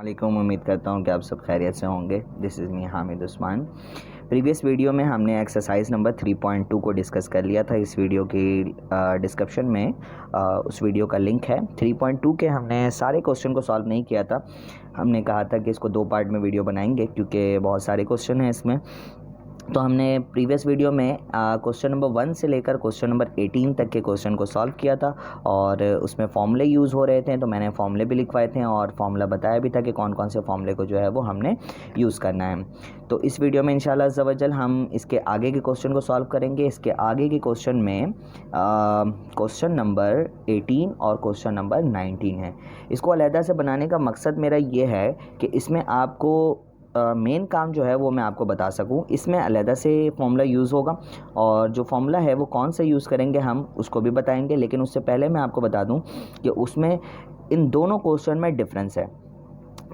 वालेकुम। उम्मीद करता हूँ कि आप सब खैरियत से होंगे। This is me Hamid Usman. Previous video में हमने एक्सरसाइज नंबर 3.2 को डिस्कस कर लिया था। इस वीडियो की डिस्क्रिप्शन में उस वीडियो का लिंक है। 3.2 के हमने सारे क्वेश्चन को सॉल्व नहीं किया था। हमने कहा था कि इसको 2 पार्ट में वीडियो बनाएंगे क्योंकि बहुत सारे क्वेश्चन हैं इसमें। तो हमने प्रीवियस वीडियो में क्वेश्चन नंबर 1 से लेकर क्वेश्चन नंबर 18 तक के क्वेश्चन को सॉल्व किया था और उसमें फॉर्मूले यूज़ हो रहे थे, तो मैंने फॉर्मूले भी लिखवाए थे और फॉर्मूला बताया भी था कि कौन कौन से फॉर्मूले को जो है वो हमने यूज़ करना है। तो इस वीडियो में इंशाल्लाह अज़्ज़ा वजल हम इसके आगे के क्वेश्चन को सॉल्व करेंगे। इसके आगे के क्वेश्चन में क्वेश्चन नंबर 18 और क्वेश्चन नंबर 19 है। इसको अलहदा से बनाने का मकसद मेरा ये है कि इसमें आपको मेन काम जो है वो मैं आपको बता सकूं। इसमें अलहदा से फॉर्मूला यूज़ होगा और जो फॉर्मूला है वो कौन सा यूज़ करेंगे हम उसको भी बताएंगे, लेकिन उससे पहले मैं आपको बता दूं कि उसमें इन दोनों क्वेश्चन में डिफरेंस है।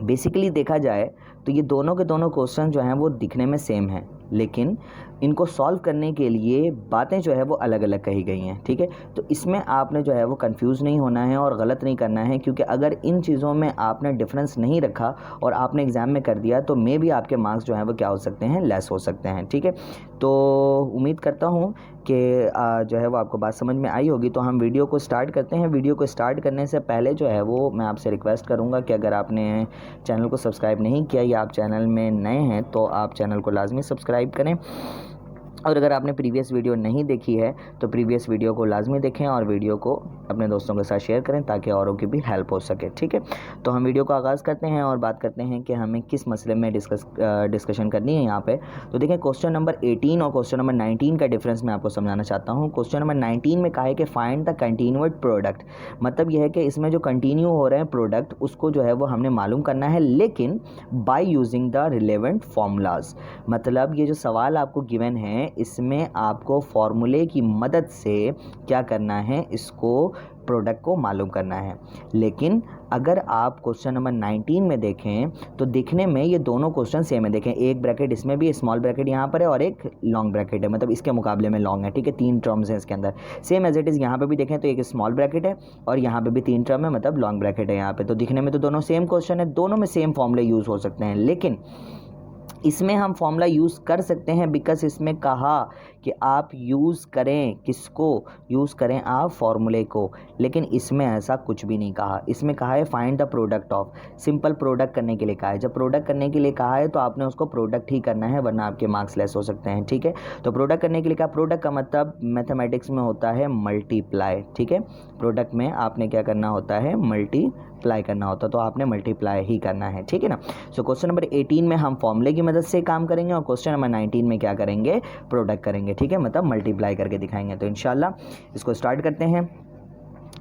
बेसिकली देखा जाए तो ये दोनों के दोनों क्वेश्चन जो हैं वो दिखने में सेम हैं, लेकिन इनको सॉल्व करने के लिए बातें जो है वो अलग अलग कही गई हैं। ठीक है, तो इसमें आपने जो है वो कंफ्यूज नहीं होना है और गलत नहीं करना है, क्योंकि अगर इन चीज़ों में आपने डिफरेंस नहीं रखा और आपने एग्ज़ाम में कर दिया तो मे भी आपके मार्क्स जो हैं वो क्या हो सकते हैं, लेस हो सकते हैं। ठीक है, तो उम्मीद करता हूँ कि जो है वो आपको बात समझ में आई होगी। तो हम वीडियो को स्टार्ट करते हैं। वीडियो को स्टार्ट करने से पहले जो है वो मैं आपसे रिक्वेस्ट करूँगा कि अगर आपने चैनल को सब्सक्राइब नहीं किया या आप चैनल में नए हैं तो आप चैनल को लाजमी सब्सक्राइब करें, और अगर आपने प्रीवियस वीडियो नहीं देखी है तो प्रीवियस वीडियो को लाजमी देखें और वीडियो को अपने दोस्तों के साथ शेयर करें ताकि औरों की भी हेल्प हो सके। ठीक है, तो हम वीडियो का आगाज़ करते हैं और बात करते हैं कि हमें किस मसले में डिस्कशन करनी है यहाँ पे। तो देखें, क्वेश्चन नंबर 18 और क्वेश्चन नंबर 19 का डिफरेंस मैं आपको समझाना चाहता हूँ। क्वेश्चन नंबर 19 में कहा है कि फाइंड द कंटिन्यूड प्रोडक्ट। मतलब यह है कि इसमें जो कंटिन्यू हो रहे हैं प्रोडक्ट उसको जो है वो हमने मालूम करना है, लेकिन by using the relevant formulas. मतलब ये जो सवाल आपको गिवन है इसमें आपको फॉर्मूले की मदद से क्या करना है, इसको प्रोडक्ट को मालूम करना है। लेकिन अगर आप क्वेश्चन नंबर 19 में देखें तो दिखने में ये दोनों क्वेश्चन सेम है। देखें, एक ब्रैकेट इसमें भी, स्मॉल ब्रैकेट यहाँ पर है और एक लॉन्ग ब्रैकेट है, मतलब इसके मुकाबले में लॉन्ग है। ठीक है, 3 टर्म्स हैं इसके अंदर, सेम एज इट इज़। यहाँ पे भी देखें तो एक स्मॉल ब्रैकेट है और यहाँ पे भी 3 टर्म है, मतलब लॉन्ग ब्रैकेट है यहाँ पे। तो दिखने में तो दोनों सेम क्वेश्चन है, दोनों में सेम फॉर्मूले यूज़ हो सकते हैं, लेकिन इसमें हम फॉर्मूला यूज़ कर सकते हैं बिकॉज इसमें कहा कि आप यूज़ करें, किसको यूज़ करें, आप फॉर्मूले को। लेकिन इसमें ऐसा कुछ भी नहीं कहा। इसमें कहा है find the product of. Simple product करने के लिए कहा है। जब प्रोडक्ट करने के लिए कहा है तो आपने उसको प्रोडक्ट ही करना है, वरना आपके मार्क्स लेस हो सकते हैं। ठीक है, तो प्रोडक्ट करने के लिए कहा। प्रोडक्ट का मतलब मैथमेटिक्स में होता है मल्टीप्लाई। ठीक है, प्रोडक्ट में आपने क्या करना होता है, मल्टीप्लाई करना होता, तो आपने मल्टीप्लाई ही करना है। ठीक है ना। सो क्वेश्चन नंबर 18 में हम फॉर्मूले की मदद से काम करेंगे और क्वेश्चन नंबर 19 में क्या करेंगे, प्रोडक्ट करेंगे। ठीक है, मतलब मल्टीप्लाई करके दिखाएंगे। तो इंशाल्लाह इसको स्टार्ट करते हैं।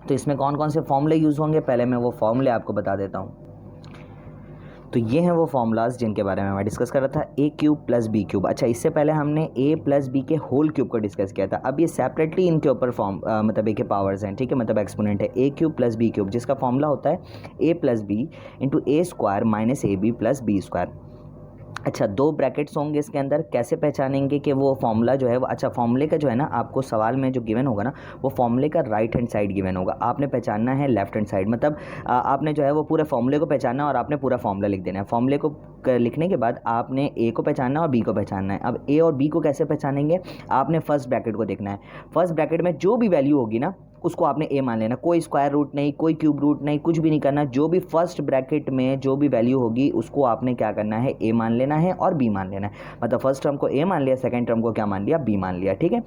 तो इसमें कौन कौन से फॉर्मूले यूज़ होंगे, पहले मैं वो फॉर्मूले आपको बता देता हूँ। तो ये हैं वो फॉर्मूलाज जिनके बारे में मैं डिस्कस कर रहा था, ए क्यूब प्लस बी क्यूब। अच्छा, इससे पहले हमने ए प्लस बी के होल क्यूब को डिस्कस किया था। अब ये सेपरेटली इनके ऊपर मतलब ए के पावर्स हैं। ठीक है, मतलब एक्सपोनेंट है A cube plus B cube, जिसका फॉर्मूला होता है A plus B into A square minus A B plus B square. अच्छा, 2 ब्रैकेट्स होंगे इसके अंदर। कैसे पहचानेंगे कि वो फॉर्मूला जो है वो, अच्छा, फॉर्मूले का जो है ना, आपको सवाल में जो गिवन होगा ना वो फॉर्मूले का राइट हैंड साइड गिवन होगा, आपने पहचानना है लेफ्ट हैंड साइड। मतलब आपने जो है वो पूरे फॉर्मूले को पहचानना है और आपने पूरा फॉर्मूला लिख देना है। फॉर्मूले को लिखने के बाद आपने ए को पहचानना है और बी को पहचानना है। अब ए और बी को कैसे पहचानेंगे, आपने फर्स्ट ब्रैकेट को देखना है। फर्स्ट ब्रैकेट में जो भी वैल्यू होगी ना उसको आपने ए मान लेना। कोई स्क्वायर रूट नहीं, कोई क्यूब रूट नहीं, कुछ भी नहीं करना। जो भी फर्स्ट ब्रैकेट में जो भी वैल्यू होगी उसको आपने क्या करना है, ए मान लेना है और बी मान लेना है। मतलब फर्स्ट टर्म को ए मान लिया, सेकंड टर्म को क्या मान लिया, बी मान लिया। ठीक है,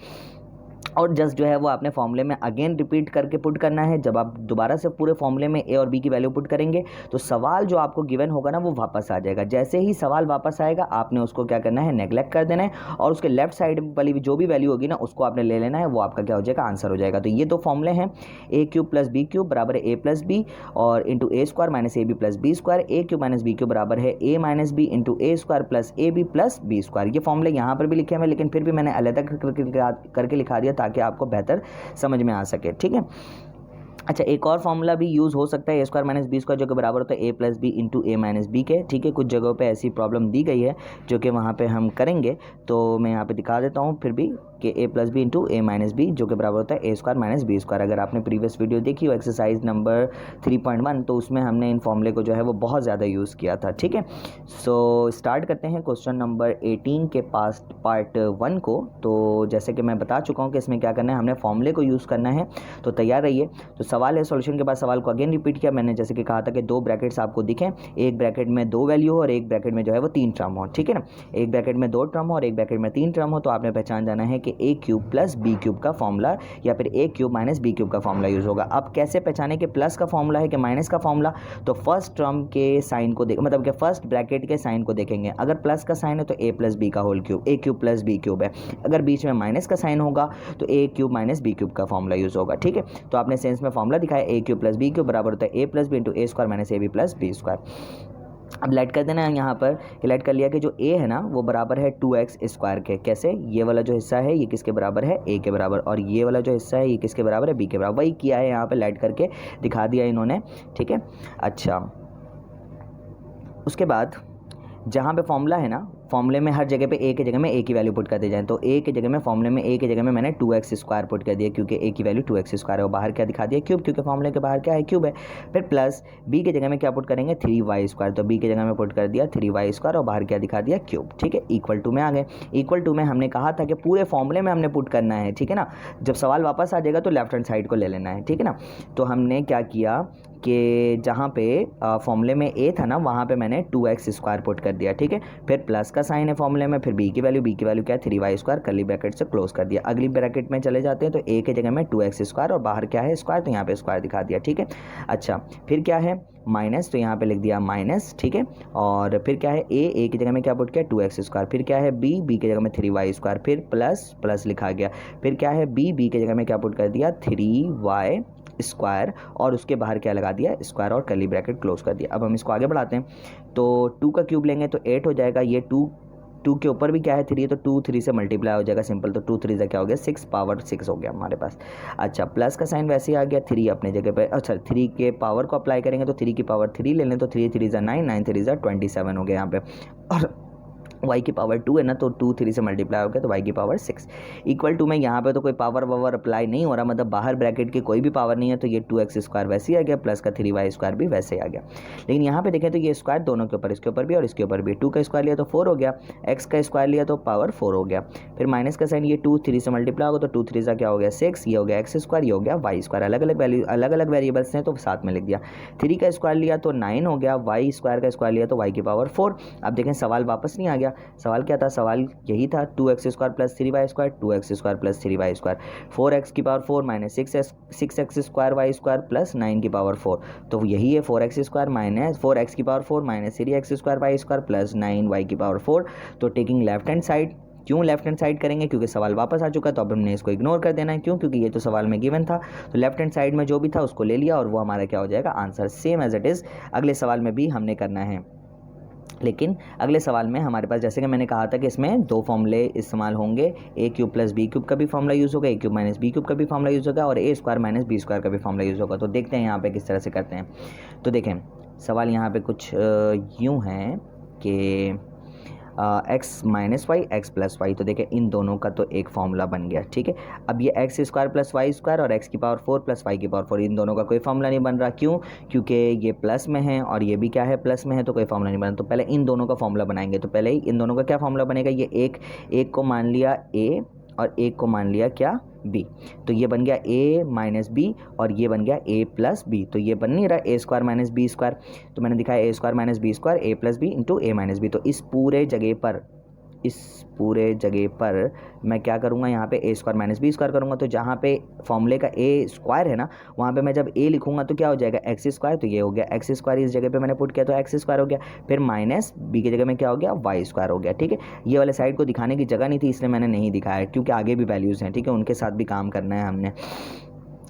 और जस्ट जो है वो आपने फॉर्मूले में अगेन रिपीट करके पुट करना है। जब आप दोबारा से पूरे फॉर्मूले में ए और बी की वैल्यू पुट करेंगे तो सवाल जो आपको गिवन होगा ना वो वापस आ जाएगा। जैसे ही सवाल वापस आएगा आपने उसको क्या करना है, नेगलेक्ट कर देना है और उसके लेफ्ट साइड वाली जो भी वैल्यू होगी ना उसको आपने ले लेना है, वो आपका क्या हो जाएगा, आंसर हो जाएगा। तो ये 2 फॉर्मूले हैं, A cube plus B cube बराबर है ए प्लस बी और into A square minus A B plus B square. A cube minus B cube बराबर है A minus B into A square plus A B plus B square. ये फॉर्मूले यहाँ पर भी लिखे हुए, लेकिन फिर भी मैंने अलग करके लिखा दिया ताकि आपको बेहतर समझ में आ सके। ठीक है, अच्छा, एक और फॉर्मूला भी यूज़ हो सकता है ए स्क्वायर माइनस बी स्क्वायर जो कि बराबर होता है A plus B into a minus B के, ठीक है। कुछ जगहों पे ऐसी प्रॉब्लम दी गई है जो कि वहाँ पे हम करेंगे, तो मैं यहाँ पे दिखा देता हूँ फिर भी कि ए plus B into a minus B जो कि बराबर होता है ए स्क्वायर माइनस बी स्क्वायर। अगर आपने प्रीवियस वीडियो देखी हो एक्सरसाइज नंबर 3.1 तो उसमें हमने इन फॉर्मूले को जो है वो बहुत ज़्यादा यूज़ किया था, ठीक है। सो स्टार्ट करते हैं क्वेश्चन नंबर 18 के पार्ट 1 को। तो जैसे कि मैं बता चुका हूँ कि इसमें क्या करना है, हमने फॉर्मूले को यूज़ करना है, तो तैयार रहिए। तो सवाल है, सॉल्यूशन के बाद सवाल को अगेन रिपीट किया मैंने, जैसे कि कहा था कि दो ब्रैकेट्स आपको दिखें, एक ब्रैकेट में दो वैल्यू हो और एक ब्रैकेट में जो है वो 3 टर्म हो, ठीक है ना। एक ब्रैकेट में 2 टर्म हो और एक ब्रैकेट में 3 टर्म हो, तो आपने पहचान जाना है कि ए क्यूब प्लस बी क्यूब का फॉर्मूला या फिर ए क्यूब माइनस बी क्यूब का फॉर्मूला यूज़ होगा। अब कैसे पहचाने कि प्लस का फॉर्मूला है कि माइनस का फॉर्मूला, तो फर्स्ट टर्म के साइन को मतलब कि फर्स्ट ब्रैकेट के साइन को देखेंगे। अगर प्लस का साइन है तो ए प्लस बी का whole cube, A cube plus B cube है। अगर बीच में माइनस का साइन होगा तो A cube minus B cube का फॉर्मूला यूज़ होगा, ठीक है। तो आपने सेंस में फॉर्मूला दिखाया A cube plus B cube बराबर होता है A plus B into A square minus A B plus B square. अब लेट कर देना है यहाँ पर, लेट कर लिया कि जो a है ना वो बराबर है 2x स्क्वायर के। कैसे, ये वाला जो हिस्सा है ये किसके बराबर है, a के बराबर, और ये वाला जो हिस्सा है ये किसके बराबर है, b के बराबर। वही किया है यहाँ पे, लेट करके दिखा दिया इन्होंने, ठीक है। अच्छा, उसके बाद जहाँ पे फॉर्मूला है ना, फॉर्मूले में हर जगह पे ए की जगह में ए की वैल्यू पुट कर दी जाए, तो ए की जगह में फॉर्मूले में ए की जगह में मैंने 2x स्क्वायर पुट कर दिया क्योंकि ए की वैल्यू 2x स्क्वायर है, और बाहर क्या दिखा दिया, क्यूब, क्योंकि फॉर्मूले के बाहर क्या है, क्यूब है। फिर प्लस बी की जगह में क्या पुट करेंगे, 3y स्क्वायर, तो बी की जगह में पुट कर दिया 3y स्क्वायर और बाहर क्या दिखा दिया, क्यूब, ठीक है। इक्वल टू में आ गए। इक्वल टू में हमने कहा था कि पूरे फॉर्मूले में हमने पुट करना है, ठीक है ना। जब सवाल वापस आ जाएगा तो लेफ्ट हैंड साइड को ले लेना है, ठीक है ना। तो हमने क्या किया कि जहाँ पे फॉर्मूले में ए था ना वहाँ पे मैंने 2x स्क्वायर पुट कर दिया, ठीक है। फिर प्लस का साइन है फॉर्मूले में, फिर बी की वैल्यू क्या है 3y स्क्वायर, कर्ली ब्रैकेट से क्लोज कर दिया। अगली ब्रैकेट में चले जाते हैं तो ए की जगह में 2x स्क्वायर और बाहर क्या है, स्क्वायर, तो यहाँ पे स्क्वायर दिखा दिया, ठीक है। अच्छा, फिर क्या है माइनस, तो यहाँ पे लिख दिया माइनस, ठीक है। और फिर क्या है ए की जगह में क्या पुट किया 2x स्क्वायर, फिर क्या है बी की जगह में 3y स्क्वायर, फिर प्लस लिखा गया, फिर क्या है बी की जगह में क्या पुट कर दिया 3y स्क्वायर और उसके बाहर क्या लगा दिया, स्क्वायर और कर्ली ब्रैकेट क्लोज कर दिया। अब हम इसको आगे बढ़ाते हैं, तो 2 का क्यूब लेंगे तो 8 हो जाएगा। ये 2 के ऊपर भी क्या है 3 है, तो 2 3 से मल्टीप्लाई हो जाएगा सिंपल, तो 2 3 से क्या हो गया 6 पावर 6 हो गया हमारे पास। अच्छा, प्लस का साइन वैसे ही आ गया, 3 अपने जगह पे, अच्छा 3 के पावर को अप्लाई करेंगे तो 3 की पावर 3 ले लें, तो 3 3 9 9 3 27 हो गया यहाँ पे। और y की पावर 2 है ना, तो 2 3 से मल्टीप्लाई हो गया तो y की पावर 6 इक्वल टू में यहाँ पे तो कोई पावर वावर अप्लाई नहीं हो रहा, मतलब बाहर ब्रैकेट की कोई भी पावर नहीं है, तो ये 2x स्क्वायर वैसे ही आ गया, प्लस का 3y स्क्वायर भी वैसे ही आ गया। लेकिन यहाँ पे देखें तो ये स्क्वायर दोनों के ऊपर, इसके ऊपर भी और इसके ऊपर भी, 2 का स्क्वायर लिया तो 4 हो गया, x का स्क्वायर लिया तो पावर 4 हो गया। फिर माइनस का साइन, ये 2 3 से मल्टीप्लाई होगा तो 2 3 से क्या हो गया 6, ये हो गया x स्क्वायर, ये हो गया y स्क्वायर, अलग अलग वैल्यू अलग अलग वेरिएबल्स हैं तो साथ में लिख दिया। 3 का स्क्वायर लिया तो 9 हो गया, y स्क्वायर का स्क्वायर लिया तो y की पावर 4। अब देखें सवाल वापस नहीं आ गया, सवाल क्या था, सवाल यही था 2x square plus 3y square, 2x square plus 3y square, 4x की power 4 minus 6x square y square plus 9 की पावर 4, तो यही है 4x स्क्वायर माइनस 4x की power 4 minus 3x square y square plus 9y की power 4। तो taking left hand side, क्यों left hand side करेंगे, क्योंकि सवाल वापस आ चुका है, तो अब हमने इसको इग्नोर कर देना है, क्यों, क्योंकि ये तो सवाल में गिवन था, तो लेफ्ट हैंड साइड में जो भी था उसको ले लिया और वो हमारा क्या हो जाएगा, answer same as it is. अगले सवाल में भी हमने करना है, लेकिन अगले सवाल में हमारे पास जैसे कि मैंने कहा था कि इसमें 2 फॉर्मूले इस्तेमाल होंगे, ए क्यूब प्लस बी क्यूब का भी फॉर्मूला यूज़ होगा, ए क्यूब माइनस बी क्यूब का भी फॉर्मूला यूज़ होगा और ए स्क्वायर माइनस बी स्क्वायर का भी फॉर्मूला यूज़ होगा। तो देखते हैं यहाँ पे किस तरह से करते हैं। तो देखें सवाल यहाँ पे कुछ यूँ है कि x minus y x plus y, तो देखें इन दोनों का तो एक फॉर्मूला बन गया, ठीक है। अब ये x square plus Y square और एक्स की पावर 4 प्लस वाई की पावर 4, इन दोनों का कोई फॉर्मूला नहीं बन रहा, क्यों, क्योंकि ये प्लस में है और ये भी क्या है प्लस में है, तो कोई फॉर्मूला नहीं बना। तो पहले इन दोनों का फॉर्मूला बनाएंगे, तो पहले ही इन दोनों का क्या फॉर्मूला बनेगा, ये एक को मान लिया ए और एक को मान लिया क्या बी, तो ये बन गया a माइनस बी और ये बन गया a प्लस बी, तो ये बन नहीं रहा a square minus b square, तो मैंने दिखाया a square minus b square a plus B into a minus b. तो इस पूरे जगह पर मैं क्या करूँगा, यहाँ पे a square minus b square करूँगा, तो जहाँ पे फॉर्मूले का a स्क्वायर है ना वहाँ पे मैं जब a लिखूँगा तो क्या हो जाएगा एक्स स्क्वायर, तो ये हो गया एक्स स्क्वायर, इस जगह पे मैंने पुट किया तो एक्स स्क्वायर हो गया, फिर माइनस b की जगह में क्या हो गया वाई स्क्वायर हो गया, ठीक है। ये वाले साइड को दिखाने की जगह नहीं थी इसलिए मैंने नहीं दिखाया, क्योंकि आगे भी वैल्यूज़ हैं, ठीक है, उनके साथ भी काम करना है हमने।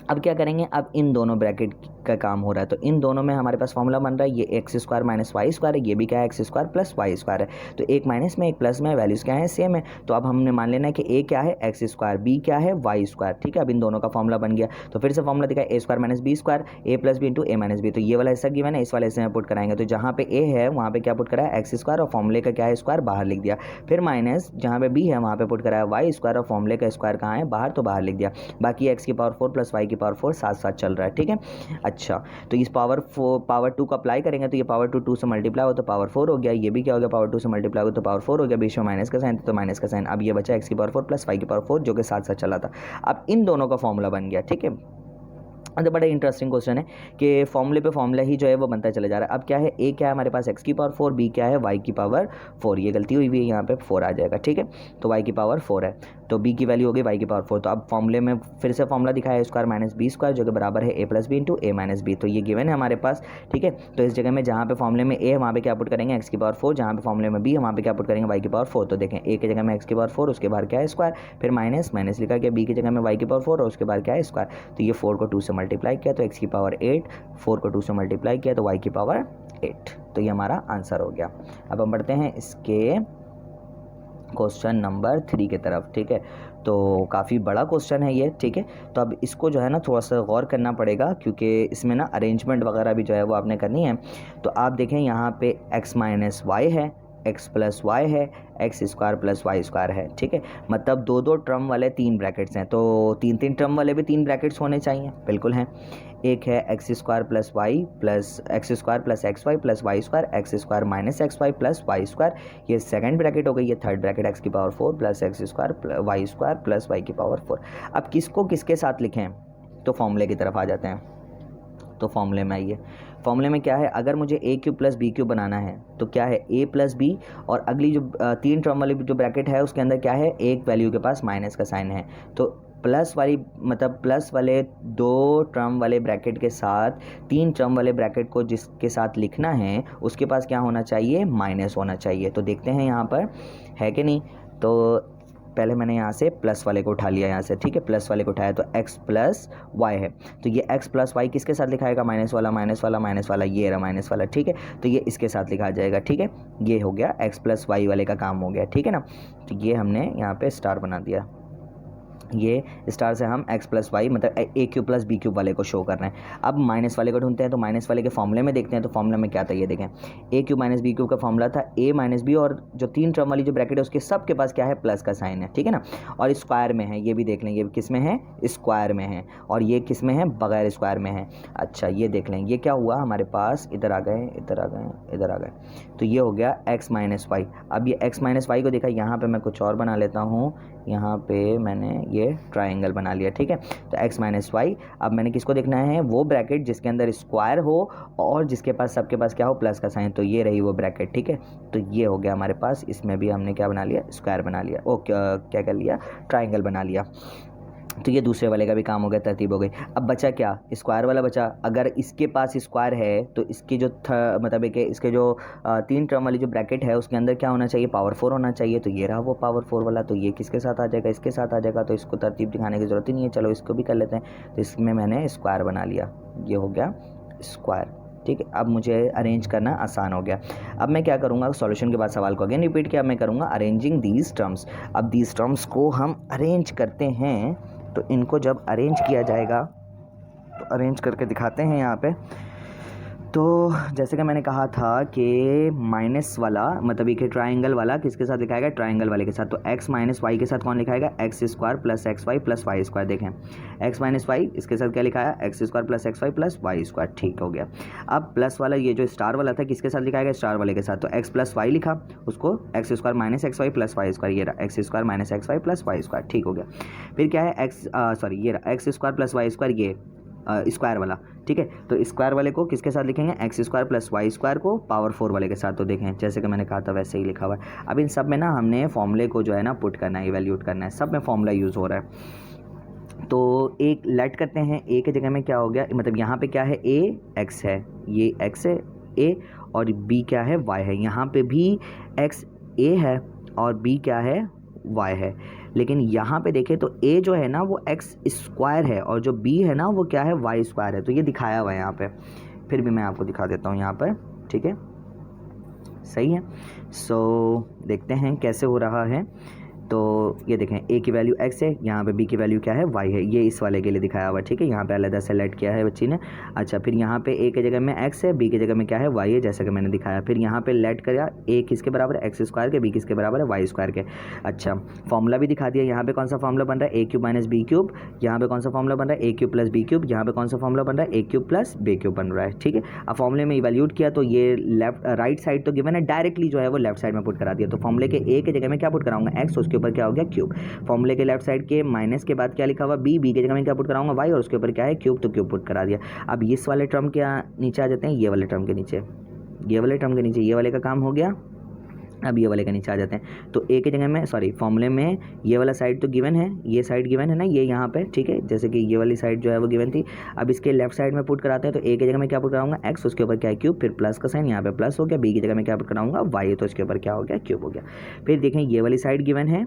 अब क्या करेंगे, अब इन दोनों ब्रैकेट का काम हो रहा है, तो इन दोनों में हमारे पास फॉर्मूला बन रहा है, ये x square minus y square है, ये भी क्या है x square plus Y square है, तो एक माइनस में एक प्लस में वैल्यूज़ क्या है सेम है। तो अब हमने मान लेना है कि ए क्या है एक्स स्क्वायर, बी क्या है वाई स्क्वायर, ठीक है। अब इन दोनों का फॉर्मूला बन गया, तो फिर से फॉर्मूला दिखा ए square minus b square, A plus B into a minus b, तो ये वाला हिस्सा गिवन है, इस वाले हिस्से में पुट कराएंगे, तो जहाँ पे ए है वहाँ पे क्या पुट कराया एक्स स्क्वायर, और फॉर्मूले का क्या है स्क्वायर बाहर लिख दिया, फिर माइनस जहाँ पे बी है वहाँ पे पुट कराया वाई स्क्वायर, और फॉर्मूले का स्क्वायर कहाँ है बाहर, तो बाहर लिख दिया, बाकी एक्स की पावर 4 प्लस वाई की पावर 4 साथ साथ चल रहा है, ठीक है। अच्छा, तो इस पावर 2 को अप्लाई करेंगे, तो ये पावर 2 से मल्टीप्लाई हो तो पावर 4 हो गया, ये भी क्या हो गया पावर 2 से मल्टीप्लाई हो तो पावर 4 हो गया, बीच में माइनस का साइन तो माइनस का साइन, अब ये बचा एक्स की पावर 4 प्लस वाई की पावर 4 जो कि साथ साथ चला था। अब इन दोनों का फॉर्मूला बन गया, ठीक है। तो बड़ा इंटरेस्टिंग क्वेश्चन है कि फॉर्मूले पे फॉर्मूला ही जो है वो बनता चला जा रहा है। अब क्या है, ए क्या है हमारे पास एक्स की पावर 4, बी क्या है वाई की पावर 4, ये गलती हुई भी है, यहाँ पे 4 आ जाएगा, ठीक है। तो वाई की पावर 4 है, तो बी की वैल्यू होगी वाई की पावर 4, तो अब फॉर्मूले में फिर से फॉर्मूला दिखाया है स्क्वायर माइनस बी स्क्वायर जो कि बराबर है A plus B into a minus b, तो ये गिवन है हमारे पास, ठीक है। तो इस जगह में जहाँ पे फॉर्मूले में ए है वहाँ पे क्या पुट करेंगे एक्स की पावर 4, जहाँ पे फॉर्मूले में बी है वहाँ पे क्या पुट करेंगे वाई की पावर 4, तो देखें ए की जगह में एक्स की पावर 4, उसके बाद क्या है स्क्वायर, फिर माइनस माइनस लिखा गया, बी की जगह में वाई की पावर 4 और उसके बाद क्या है स्क्वायर, तो ये 4 को 2 से मल्टीप्लाई किया तो एक्स की पावर 8, 4 को 2 से मल्टीप्लाई किया तो वाई की पावर 8, तो ये हमारा आंसर हो गया। अब हम बढ़ते हैं इसके क्वेश्चन नंबर 3 की तरफ, ठीक है। तो काफ़ी बड़ा क्वेश्चन है ये, ठीक है। तो अब इसको जो है ना थोड़ा सा गौर करना पड़ेगा क्योंकि इसमें ना अरेंजमेंट वगैरह भी जो है वो आपने करनी है। तो आप देखें यहाँ पे x माइनस वाई है, x प्लस वाई है, x square plus Y square है, ठीक है। मतलब दो दो टर्म वाले 3 ब्रैकेट्स हैं, तो 3 टर्म वाले भी 3 ब्रैकेट्स होने चाहिए, बिल्कुल हैं। एक है x square plus y plus x square plus x Y plus Y square, x square minus x Y plus Y square, ये सेकंड ब्रैकेट हो गई, ये थर्ड ब्रैकेट एक्स की power 4 plus x square y square plus y की power 4। अब किसको किसके साथ लिखें, तो फॉर्मूले की तरफ आ जाते हैं। तो फॉर्मूले में आइए, फॉर्मूले में क्या है, अगर मुझे ए क्यूब प्लस बी क्यूब बनाना है तो क्या है ए प्लस बी, और अगली जो 3 टर्म वाली जो ब्रैकेट है उसके अंदर क्या है एक वैल्यू के पास माइनस का साइन है, तो प्लस वाली मतलब प्लस वाले 2 टर्म वाले ब्रैकेट के साथ 3 टर्म वाले ब्रैकेट को जिसके साथ लिखना है उसके पास क्या होना चाहिए माइनस होना चाहिए। तो देखते हैं यहाँ पर है कि नहीं, तो पहले मैंने यहाँ से प्लस वाले को उठा लिया यहाँ से, ठीक है, प्लस वाले को उठाया तो x प्लस वाई है, तो ये x प्लस वाई किसके साथ लिखाएगा माइनस वाला माइनस वाला माइनस वाला, ये रहा माइनस वाला, ठीक है। तो ये इसके साथ लिखा जाएगा, ठीक है, ये हो गया x प्लस वाई वाले का काम हो गया, ठीक है ना। तो ये हमने यहाँ पे स्टार बना दिया, ये स्टार से हम x प्लस वाई मतलब ए क्यूब प्लस बी क्यूब वाले को शो कर रहे हैं। अब माइनस वाले को ढूंढते हैं, तो माइनस वाले के फॉर्मूले में देखते हैं, तो फॉर्मूला में क्या था ये देखें, ए क्यूब माइनस बी क्यूब का फॉर्मूला था ए माइनस बी, और जो 3 टर्म वाली जो ब्रैकेट है उसके सब के पास क्या है प्लस का साइन है, ठीक है ना। और स्क्वायर में है, ये भी देख लें, ये किस में है स्क्वायर में है, और ये किस में है बगैर स्क्वायर में है। अच्छा ये देख लें, ये क्या हुआ हमारे पास, इधर आ गए इधर आ गए इधर आ गए, तो ये हो गया x माइनस वाई। अब ये x माइनस वाई को देखा, यहाँ पे मैं कुछ और बना लेता हूँ, यहाँ पे मैंने ये ट्राइंगल बना लिया, ठीक है। तो x माइनस वाई, अब मैंने किसको देखना है, वो ब्रैकेट जिसके अंदर स्क्वायर हो और जिसके पास सबके पास क्या हो प्लस का साइन, तो ये रही वो ब्रैकेट, ठीक है। तो ये हो गया हमारे पास, इसमें भी हमने क्या बना लिया स्क्वायर बना लिया, ओ क्या कर लिया ट्राइंगल बना लिया। तो ये दूसरे वाले का भी काम हो गया, तरतीब हो गई। अब बचा क्या, स्क्वायर वाला बचा। अगर इसके पास स्क्वायर है तो इसकी जो मतलब एक इसके जो 3 टर्म वाली जो ब्रैकेट है उसके अंदर क्या होना चाहिए पावर 4 होना चाहिए, तो ये रहा वो पावर 4 वाला, तो ये किसके साथ आ जाएगा इसके साथ आ जाएगा, तो इसको तरतीब दिखाने की ज़रूरत ही नहीं है, चलो इसको भी कर लेते हैं। तो इसमें मैंने स्क्वायर बना लिया, ये हो गया स्क्वायर, ठीक है। अब मुझे अरेंज करना आसान हो गया। अब मैं क्या करूँगा, सॉल्यूशन के बाद सवाल को अगेन रिपीट किया, मैं करूँगा अरेंजिंग दीज टर्म्स। अब दीज टर्म्स को हम अरेंज करते हैं, तो इनको जब अरेंज किया जाएगा तो अरेंज करके दिखाते हैं यहाँ पे। तो जैसे कि मैंने कहा था कि माइनस वाला मतलब एक ट्राइंगल वाला किसके साथ लिखाएगा ट्राइंगल वाले के साथ, तो x माइनस वाई के साथ कौन लिखाएगा X square plus x Y plus Y square. देखें x माइनस वाई इसके साथ क्या लिखाया X square plus x Y plus Y square, ठीक हो गया। अब प्लस वाला ये जो स्टार वाला था किसके साथ लिखाएगा स्टार वाले के साथ, तो x प्लस वाई लिखा, उसको x square minus x Y plus Y square, ये रहा x square minus x Y plus Y square, ठीक हो गया। फिर क्या है ये रहा x square plus Y square, ये स्क्वायर वाला, ठीक है। तो स्क्वायर वाले को किसके साथ लिखेंगे x square plus Y square को पावर 4 वाले के साथ, तो देखें जैसे कि मैंने कहा था वैसे ही लिखा हुआ है। अब इन सब में ना हमने फॉर्मूले को जो है ना पुट करना है, इवैल्यूएट करना है, सब में फॉर्मूला यूज़ हो रहा है। तो एक लेट करते हैं, ए के जगह में क्या हो गया, मतलब यहाँ पे क्या है ए एक्स है, ये एक्स है ए, और बी क्या है वाई है, यहाँ पे भी एक्स ए है और बी क्या है y है, लेकिन यहाँ पे देखें तो a जो है ना वो x स्क्वायर है और जो b है ना वो क्या है, y स्क्वायर है। तो ये दिखाया हुआ है यहाँ पे, फिर भी मैं आपको दिखा देता हूँ यहाँ पर, ठीक है, सही है। सो देखते हैं कैसे हो रहा है। तो ये देखें a की वैल्यू x है, यहाँ पे b की वैल्यू क्या है, y है। ये इस वाले के लिए दिखाया हुआ है, ठीक है, यहाँ पे अलग से लेट किया है बच्ची ने। अच्छा, फिर यहाँ पे a की जगह में x है, b की जगह में क्या है, y है, जैसा कि मैंने दिखाया। फिर यहाँ पे लेट किया a किसके बराबर है, x स्क्वायर के, b किसके बराबर है, y स्क्वायर के। अच्छा, फॉर्मूला भी दिखा दिया। यहाँ पे कौन सा फॉर्मूला बन रहा है, a cube minus B cube. यहाँ पे कौन सा फॉर्मूला बन रहा है, a cube plus B cube. यहाँ पे कौन सा फॉर्मूला बन रहा है, a cube plus b cube बन रहा है, ठीक है। अब फॉर्मूले में इवैल्यूएट किया तो ये लेफ्ट राइट साइड तो गिवन है, डायरेक्टली जो है वो लेफ्ट साइड में पुट करा दिया। तो फॉर्मूले के a की जगह में क्या पुट कराऊंगा, x, उसके ऊपर क्या हो गया, क्यूब। फॉर्मूले के लेफ्ट साइड के माइनस के बाद क्या लिखा हुआ, b की जगह में क्या पुट कराऊंगा, y, और उसके ऊपर क्या है, क्यूब, तो क्यूब पुट करा दिया। अब इस वाले टर्म के नीचे आ जाते हैं, ये वाले टर्म के नीचे, ये वाले टर्म के नीचे, ये वाले का काम हो गया। अब ये वाले के नीचे आ जाते हैं। तो a की जगह में, सॉरी, फॉर्मूले में ये वाला साइड तो गिवन है, ये साइड गिवन है ना, ये यहाँ पे, ठीक है, जैसे कि ये वाली साइड जो है वो गिवन थी। अब इसके लेफ्ट साइड में पुट कराते हैं। तो a की जगह में क्या पुट कराऊंगा, x, उसके ऊपर क्या है, क्यूब, फिर प्लस का साइन, यहाँ पे प्लस हो गया। b की जगह में क्या पुट कराऊंगा, y, तो इसके ऊपर क्या हो गया, क्यूब हो गया। फिर देखें ये वाली साइड गिवन है,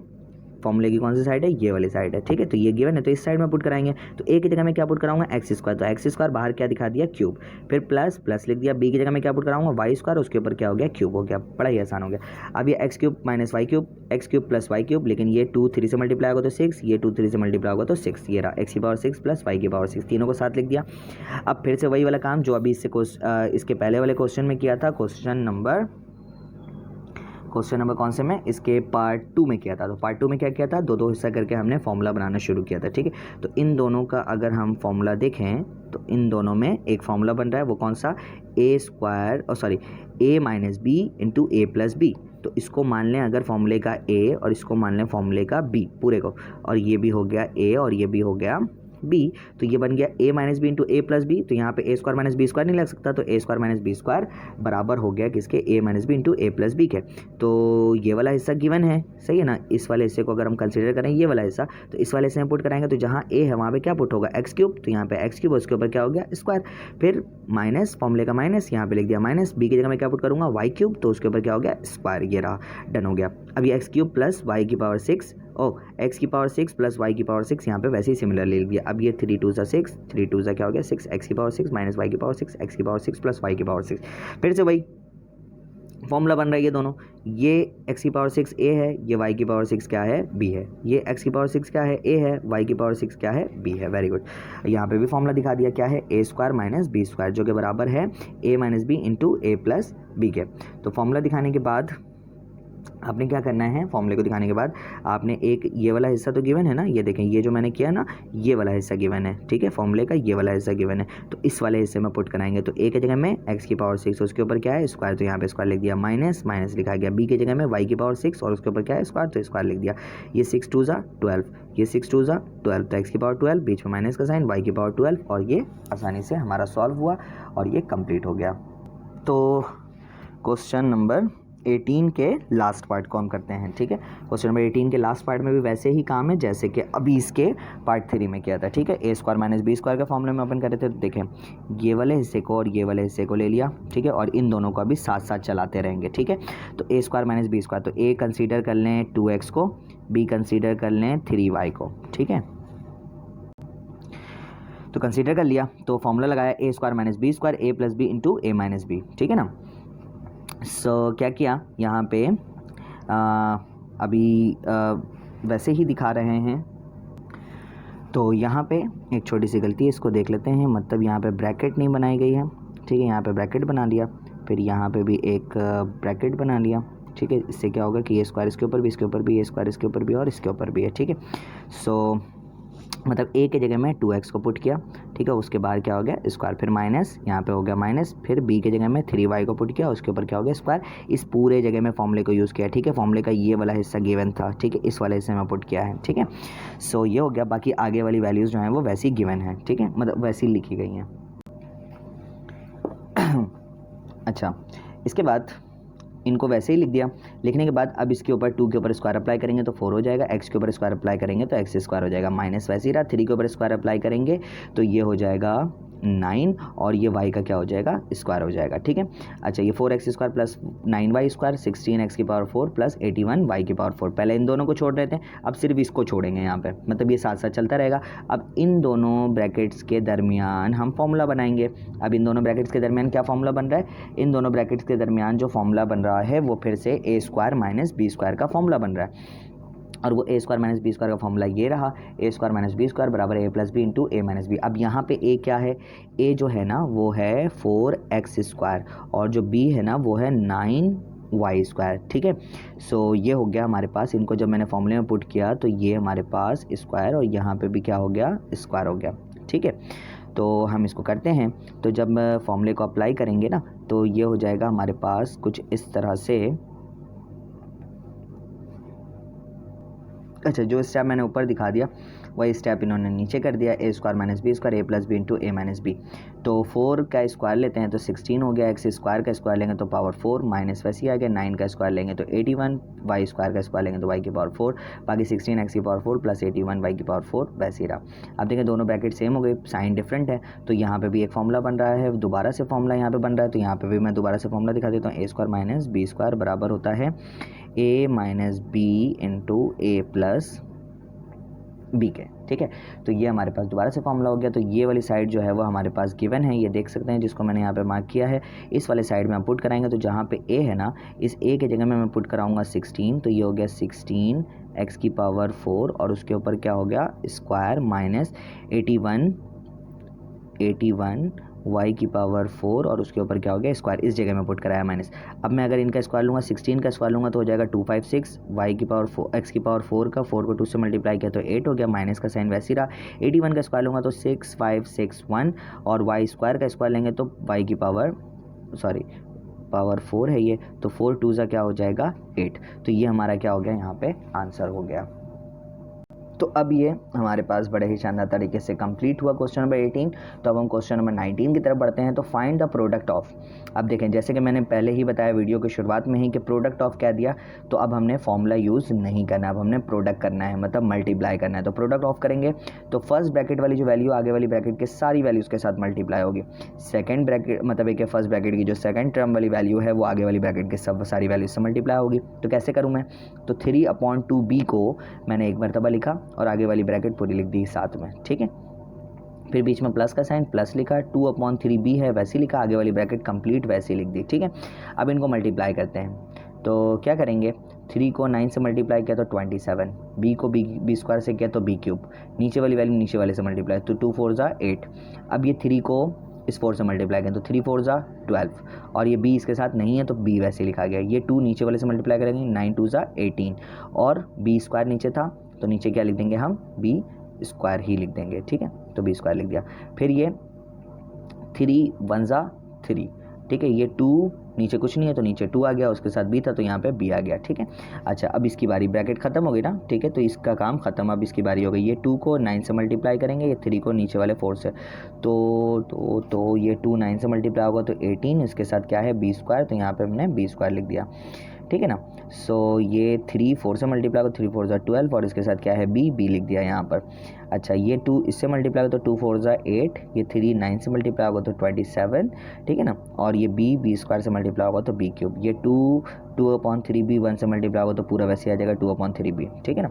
फॉर्मूले की कौन सी साइड है, ये वाली साइड है, ठीक है। तो ये गिवन है तो इस साइड में पुट कराएंगे। तो a की जगह में क्या पुट कराऊंगा, एक्स स्क्वायर, तो एक्स स्क्वायर बाहर क्या दिखा दिया, क्यूब, फिर प्लस प्लस लिख दिया। b की जगह में क्या पुट कराऊंगा, वाई स्क्वायर, उसके ऊपर क्या हो गया, क्यूब हो गया। बड़ा ही आसान हो गया। अब ये x cube minus y cube, x cube plus y cube, लेकिन ये 2 3 से मल्टीप्लाई होगा तो 6, ये 2 3 से मल्टीप्लाई होगा तो 6, ये रहा एक्स की पावर 6 प्लस वाई की पावर 6, तीनों को साथ लिख दिया। अब फिर से वही वाला काम जो अभी इसके पहले वाले क्वेश्चन में किया था, क्वेश्चन नंबर कौन से में, इसके पार्ट 2 में किया था। तो पार्ट 2 में क्या किया था, दो हिस्सा करके हमने फॉर्मूला बनाना शुरू किया था, ठीक है। तो इन दोनों का अगर हम फॉर्मूला देखें तो इन दोनों में एक फॉर्मूला बन रहा है, वो कौन सा, a स्क्वायर, और sorry, a minus B into a plus b. तो इसको मान लें अगर फॉर्मूले का a और इसको मान लें फॉर्मूले का b पूरे को, और ये भी हो गया a और ये भी हो गया b। तो ये बन गया a minus B into a plus b. तो यहाँ पे a square minus b square नहीं लग सकता, तो a square minus b square बराबर हो गया किसके, a minus B into a plus b के। तो ये वाला हिस्सा गिवन है, सही है ना। इस वाले हिस्से को अगर हम कंसीडर करें, ये वाला हिस्सा, तो इस वाले हिस्से में पुट कराएंगे तो जहाँ a है वहाँ पे क्या पुट होगा, एक्स क्यूब। तो यहाँ पे एक्स क्यूब, उसके ऊपर क्या हो गया, स्क्वायर, फिर माइनस, फॉर्मूले का माइनस, यहाँ पे लिख दिया माइनस। b की जगह में क्या पुट करूँगा, वाई क्यूब, तो उसके ऊपर क्या हो गया, स्क्वायर, ये रहा, डन हो गया। अब ये एक्स क्यूब प्लस वाई की पावर 6, एक्स की पावर 6 प्लस वाई की पावर 6, यहाँ पे वैसे ही सिमिलर ले लिया। अब ये 3 2 6, 3 2 क्या हो गया 6, एक्स की पावर 6 माइनस वाई की पावर 6, एक्स की पावर 6 प्लस वाई की पावर 6। फिर से वही फॉर्मूला बन रहा है, ये दोनों, ये एक्स की पावर 6 a है, ये वाई की पावर 6 क्या है, b है। ये एक्स की पावर 6 क्या है, a है, वाई की पावर 6 क्या है, b है। Very good. यहाँ पे भी फॉर्मूला दिखा दिया, क्या है, a square minus b square, जो कि बराबर है a minus B into a plus b के। तो फॉर्मूला दिखाने के बाद आपने क्या करना है, फॉर्मूले को दिखाने के बाद आपने एक ये वाला हिस्सा तो गिवन है ना, ये देखें, ये जो मैंने किया ना, ये वाला हिस्सा गिवन है, ठीक है, फॉर्मूले का ये वाला हिस्सा गिवन है। तो इस वाले हिस्से में पुट कराएंगे। तो a की जगह में x की पावर 6, उसके ऊपर क्या है, स्क्वायर, तो यहाँ पे स्क्वायर लिख दिया, माइनस माइनस लिखा गया। b की जगह में y की पावर 6 और उसके ऊपर क्या है, स्क्वायर, तो स्क्वायर लिख दिया। ये 6 2 12, ये 6 2 12, तो x की पावर 12, बीच में माइनस का साइन, y की पावर 12, और ये आसानी से हमारा सॉल्व हुआ और ये कंप्लीट हो गया। तो क्वेश्चन नंबर 18 के लास्ट पार्ट को हम करते हैं, ठीक है। क्वेश्चन नंबर 18 के लास्ट पार्ट में भी वैसे ही काम है जैसे कि अभी इसके पार्ट 3 में किया था, ठीक है। a square minus b square का फॉर्मूले में अपन कर रहे थे। तो देखें, ये वाले हिस्से को और ये वाले हिस्से को ले लिया, ठीक है, और इन दोनों को अभी साथ साथ चलाते रहेंगे, ठीक है। तो a square minus b square, तो a कंसीडर कर लें 2x को, b कंसीडर कर लें 3y को, ठीक है। तो कंसीडर कर लिया, तो फॉर्मूला लगाया a square minus b square, a plus B into a minus b, ठीक है ना। क्या किया यहाँ पे, अभी वैसे ही दिखा रहे हैं। तो यहाँ पे एक छोटी सी गलती है, इसको देख लेते हैं। मतलब यहाँ पे ब्रैकेट नहीं बनाई गई है, ठीक है, यहाँ पे ब्रैकेट बना लिया, फिर यहाँ पे भी एक ब्रैकेट बना लिया, ठीक है। इससे क्या होगा कि ये स्क्वायर इसके ऊपर भी, इसके ऊपर भी, ये स्क्वायर इसके ऊपर भी और इसके ऊपर भी है, ठीक है। सो मतलब a की जगह में 2x को पुट किया, ठीक है, उसके बाद क्या हो गया, स्क्वायर, फिर माइनस, यहाँ पे हो गया माइनस, फिर b की जगह में 3y को पुट किया, उसके ऊपर क्या हो गया, स्क्वायर। इस पूरे जगह में फॉर्मूले को यूज़ किया, ठीक है। फॉर्मूले का ये वाला हिस्सा गिवन था, ठीक है, इस वाले हिस्से में पुट किया है, ठीक है। सो ये हो गया। बाकी आगे वाली वैल्यूज़ जो हैं वो वैसी गिवन है, ठीक है, मतलब वैसी लिखी गई हैं। अच्छा, इसके बाद इनको वैसे ही लिख दिया। लिखने के बाद अब इसके ऊपर 2 के ऊपर स्क्वायर अप्लाई करेंगे तो 4 हो जाएगा, x के ऊपर स्क्वायर अप्लाई करेंगे तो x स्क्वायर हो जाएगा, माइनस वैसे ही रहा, 3 के ऊपर स्क्वायर अप्लाई करेंगे तो ये हो जाएगा 9 और ये y का क्या हो जाएगा, स्क्वायर हो जाएगा, ठीक है। अच्छा ये 4x square plus 9y square 16x की पावर 4 प्लस 81y की पावर 4, पहले इन दोनों को छोड़ रहे थे, अब सिर्फ इसको छोड़ेंगे यहाँ पे, मतलब ये साथ साथ चलता रहेगा। अब इन दोनों ब्रैकेट्स के दरमियान हम फॉर्मूला बनाएंगे। अब इन दोनों ब्रैकेट्स के दरमियान क्या फॉर्मूला बन रहा है, इन दोनों ब्रैकेट्स के दरमियान जो फॉर्मूला बन रहा है वो फिर से a square minus b square का फॉर्मूला बन रहा है, और वो a square minus b square का फॉर्मूला ये रहा, a square minus b square बराबर a plus B into a minus b. अब यहाँ पे a क्या है, a जो है ना वो है 4x स्क्वायर और जो b है ना वो है 9y स्क्वायर, ठीक है। सो ये हो गया हमारे पास, इनको जब मैंने फॉर्मूले में पुट किया तो ये हमारे पास स्क्वायर और यहाँ पे भी क्या हो गया, स्क्वायर हो गया, ठीक है। तो हम इसको करते हैं, तो जब फॉर्मूले को अप्लाई करेंगे ना तो ये हो जाएगा हमारे पास कुछ इस तरह से। अच्छा जो स्टेप मैंने ऊपर दिखा दिया वही स्टेप इन्होंने नीचे कर दिया, a square minus b square a plus B into a minus b. तो 4 का स्क्वायर लेते हैं तो 16 हो गया, x स्क्वायर का स्क्वायर लेंगे तो पावर 4 माइनस वैसे ही आ गया, 9 का स्क्वायर लेंगे तो 81, y स्क्वायर का स्क्वायर लेंगे तो y की पावर 4, बाकी 16 x की पावर 4 प्लस 81 y की पावर 4 वैसे ही रहा। अब देखें दोनों ब्रैकेट सेम हो गए, साइन डिफरेंट है, तो यहाँ पे भी एक फॉर्मूला बन रहा है, दोबारा से फॉर्मूला यहाँ पे बन रहा है, तो यहाँ पे भी मैं दोबारा से फॉर्मूला दिखा देता हूँ। a square minus b square बराबर होता है a minus B into a plus b के, ठीक है। तो ये हमारे पास दोबारा से फॉर्मूला हो गया। तो ये वाली साइड जो है वो हमारे पास गिवन है, ये देख सकते हैं जिसको मैंने यहाँ पे मार्क किया है, इस वाले साइड में हम पुट कराएंगे। तो जहाँ पे a है ना, इस a के जगह में मैं पुट कराऊंगा 16, तो ये हो गया 16 x की पावर 4 और उसके ऊपर क्या हो गया, स्क्वायर माइनस 81 y की पावर 4 और उसके ऊपर क्या हो गया, स्क्वायर, इस जगह में पुट कराया माइनस। अब मैं अगर इनका स्क्वायर लूँगा, 16 का स्क्वायर लूँगा तो हो जाएगा 256, y की पावर 4 x की पावर 4 का 4 को 2 से मल्टीप्लाई किया तो 8 हो गया, माइनस का साइन वैसे ही रहा। 81 का स्क्वायर लूँगा तो 6561 और y स्क्वायर का स्क्वायर लेंगे तो y की पावर पावर 4 है ये, तो 4 2 क्या हो जाएगा 8। तो ये हमारा क्या हो गया, यहाँ पे आंसर हो गया। तो अब ये हमारे पास बड़े ही शानदार तरीके से कंप्लीट हुआ क्वेश्चन नंबर 18। तो अब हम क्वेश्चन नंबर 19 की तरफ बढ़ते हैं। तो फाइंड द प्रोडक्ट ऑफ, अब देखें जैसे कि मैंने पहले ही बताया वीडियो की शुरुआत में ही कि प्रोडक्ट ऑफ क्या दिया, तो अब हमने फॉर्मूला यूज़ नहीं करना, अब हमने प्रोडक्ट करना है, मतलब मल्टीप्लाई करना है। तो प्रोडक्ट ऑफ करेंगे तो फर्स्ट ब्रैकेट वाली जो वैल्यू आगे वाली ब्रैकेट के सारी वैल्यूज़ के साथ मल्टीप्लाई होगी, सेकंड ब्रैकेट मतलब एक फर्स्ट ब्रैकेट की जो सेकंड टर्म वाली वैल्यू है वो आगे वाली ब्रैकेट के सब सारी वैल्यूज से मल्टीप्लाई होगी। तो कैसे करूँ मैं, तो 3/2b को मैंने एक मरतबा लिखा और आगे वाली ब्रैकेट पूरी लिख दी साथ में, ठीक है। फिर बीच में प्लस का साइन, प्लस लिखा, 2/3b है वैसे लिखा, आगे वाली ब्रैकेट कंप्लीट वैसे लिख दी, ठीक है। अब इनको मल्टीप्लाई करते हैं, तो क्या करेंगे, 3 को 9 से मल्टीप्लाई किया तो 27, b को b स्क्वायर से किया तो b क्यूब, नीचे वाली वैल्यू नीचे वाले से मल्टीप्लाई तो 2 4 8। अब ये 3 को इस 4 से मल्टीप्लाई करें तो 3 4 12 और ये b इसके साथ नहीं है तो b वैसे लिखा गया। ये 2 नीचे वाले से मल्टीप्लाई करेंगे, 9 2 18 और b स्क्वायर नीचे था तो नीचे क्या लिख देंगे हम, b स्क्वायर ही लिख देंगे, ठीक है। तो b स्क्वायर लिख दिया। फिर ये 3 1 3, ठीक है। ये 2 नीचे कुछ नहीं है तो नीचे 2 आ गया, उसके साथ b था तो यहाँ पे b आ गया, ठीक है। अच्छा अब इसकी बारी, ब्रैकेट खत्म हो गई ना, ठीक है, तो इसका काम खत्म। अब इसकी बारी हो गई, ये 2 को 9 से मल्टीप्लाई करेंगे, ये 3 को नीचे वाले 4 से, तो ये 2 9 से मल्टीप्लाई होगा तो 18, इसके साथ क्या है b स्क्वायर, तो यहाँ पे हमने b स्क्वायर लिख दिया, ठीक है ना। सो ये 3 4 से मल्टीप्लाई हो 3 4 12 और इसके साथ क्या है b लिख दिया यहाँ पर। अच्छा ये 2 इससे मल्टीप्लाई हो तो 2 4 8, ये 3 9 से मल्टीप्लाई होगा तो 27, ठीक है ना। और ये b स्क्वायर से मल्टीप्लाई होगा तो b क्यूब, ये 2/3b 1 से मल्टीप्लाई होगा तो पूरा वैसे आ जाएगा 2/3b, ठीक है ना।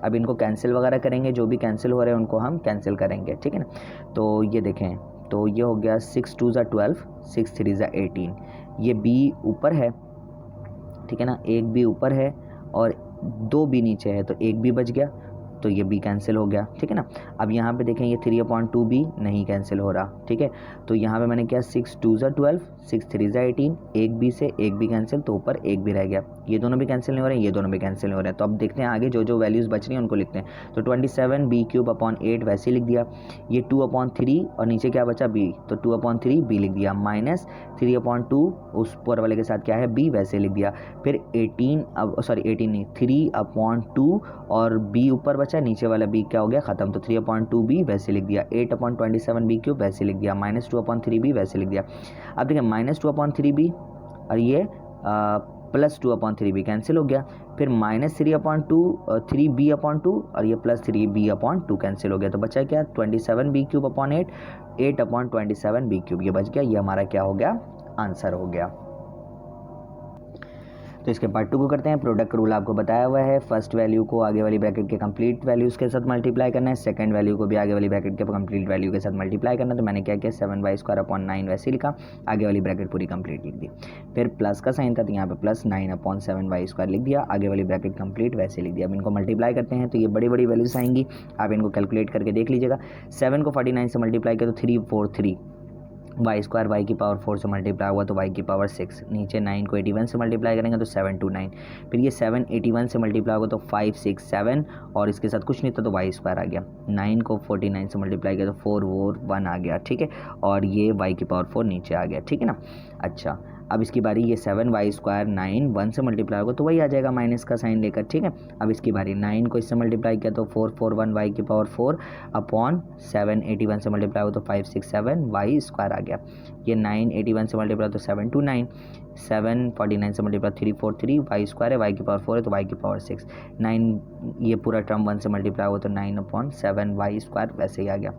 अब इनको कैंसिल वगैरह करेंगे, जो भी कैंसिल हो रहे हैं उनको हम कैंसिल करेंगे, ठीक है ना। तो ये देखें, तो ये हो गया 6 2 12, 6 3 18, ये b ऊपर है, ठीक है ना, एक भी ऊपर है और 2 भी नीचे है तो एक भी बच गया, तो ये b कैंसिल हो गया, ठीक है ना। अब यहाँ पे देखें ये 3/2b नहीं कैंसिल हो रहा, ठीक है। तो यहाँ पे मैंने क्या 6 2 12, 6 3 18, एक b से एक भी कैंसिल तो ऊपर एक भी रह गया, ये दोनों भी कैंसिल नहीं हो रहे हैं, ये दोनों भी कैंसिल नहीं हो रहे हैं। तो अब देखते हैं आगे जो जो वैल्यूज़ बच रही हैं उनको लिखते हैं। तो 27 b³ वैसे लिख दिया, ये 2/3 और नीचे क्या बचा b, तो 2/3 b लिख दिया, माइनस 3/2 उस ऊपर वाले के साथ क्या है b वैसे लिख दिया। फिर 18 नहीं 3/2 और b ऊपर बचा, नीचे वाला b क्या हो गया खत्म, तो 3/2b वैसे लिख दिया, 8/27 b³ वैसे लिख दिया, माइनस 2/3b वैसे लिख दिया। अब देखिए माइनस 2/3b और ये +2/3b कैंसिल हो गया, फिर -3/2 और ये +3b/2 कैंसिल हो गया, तो बचा क्या 27b³ 8/27b³, ये बच गया। ये हमारा क्या हो गया, आंसर हो गया। तो इसके पार्ट 2 को करते हैं। प्रोडक्ट रूल आपको बताया हुआ है, फर्स्ट वैल्यू को आगे वाली ब्रैकेट के कंप्लीट वैल्यूज़ के साथ मल्टीप्लाई करना है, सेकंड वैल्यू को भी आगे वाली ब्रैकेट के कंप्लीट वैल्यू के साथ मल्टीप्लाई करना है। तो मैंने क्या किया 7y² वैसे लिखा, आगे वाली ब्रैकेट पूरी कंप्लीट लिख दी। फिर प्लस का साइन था तो यहाँ पे +9/7y² लिख दिया, आगे वाली ब्रैकेट कंप्लीट वैसे लिख दिया। अब इनको मल्टीप्लाई करते हैं तो ये बड़ी बड़ी वैल्यूज आएंगी, आप इनको कैलकुलेट करके देख लीजिएगा। 7 को 49 से मल्टीप्लाई किया तो 343, y² y⁴ से मल्टीप्लाई हुआ तो y⁴ नीचे 9 को 81 से मल्टीप्लाई करेंगे तो 729, फिर ये 7 81 से मल्टीप्लाई हुआ तो 567 और इसके साथ कुछ नहीं था तो y² आ गया। 9 को 49 से मल्टीप्लाई किया तो 4 और 1 आ गया, ठीक है, और ये y⁴ नीचे आ गया, ठीक है ना। अच्छा, अब इसकी बारी, ये 7y² 9 1 से मल्टीप्लाई होगा तो वही आ जाएगा माइनस का साइन लेकर, ठीक है। अब इसकी बारी 9 को इससे मल्टीप्लाई किया तो 441 y⁴ अपॉन 7 81 से मल्टीप्लाई हो तो 567 y² आ गया। ये 9 81 से मल्टीप्लाई तो 729, 7 49 से मल्टीप्लाई 343 y² है, y⁴ है तो y⁴ 9, ये पूरा टर्म 1 से मल्टीप्लाई हो तो 9/7 y² वैसे ही आ गया।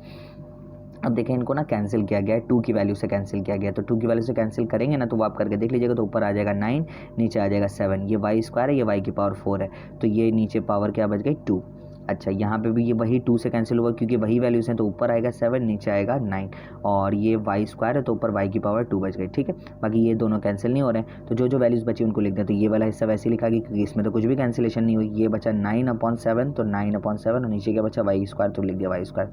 अब देखें इनको ना कैंसिल किया गया है, 2 की वैल्यू से कैंसिल किया गया है, तो 2 की वैल्यू से कैंसिल करेंगे ना तो वो आप करके देख लीजिएगा, तो ऊपर आ जाएगा 9, नीचे आ जाएगा 7, ये y² है, ये y⁴ है, तो ये नीचे पावर क्या बच गई 2। अच्छा, यहाँ पे भी ये वही 2 से कैंसिल हुआ क्योंकि वही वैल्यूज हैं, तो ऊपर आएगा 7, नीचे आएगा 9, और ये y² है तो ऊपर y⁴ बच गई, ठीक है। बाकी ये दोनों कैंसिल नहीं हो रहे हैं, तो जो जो वैल्यूज़ बची उनको लिख दें। तो ये वाला हिस्सा वैसे लिखा गया क्योंकि इसमें तो कुछ भी कैंसिलेशन नहीं हुई। ये बचा 9/7, तो 9/7 और नीचे क्या बचा y², तो लिख दिया y²।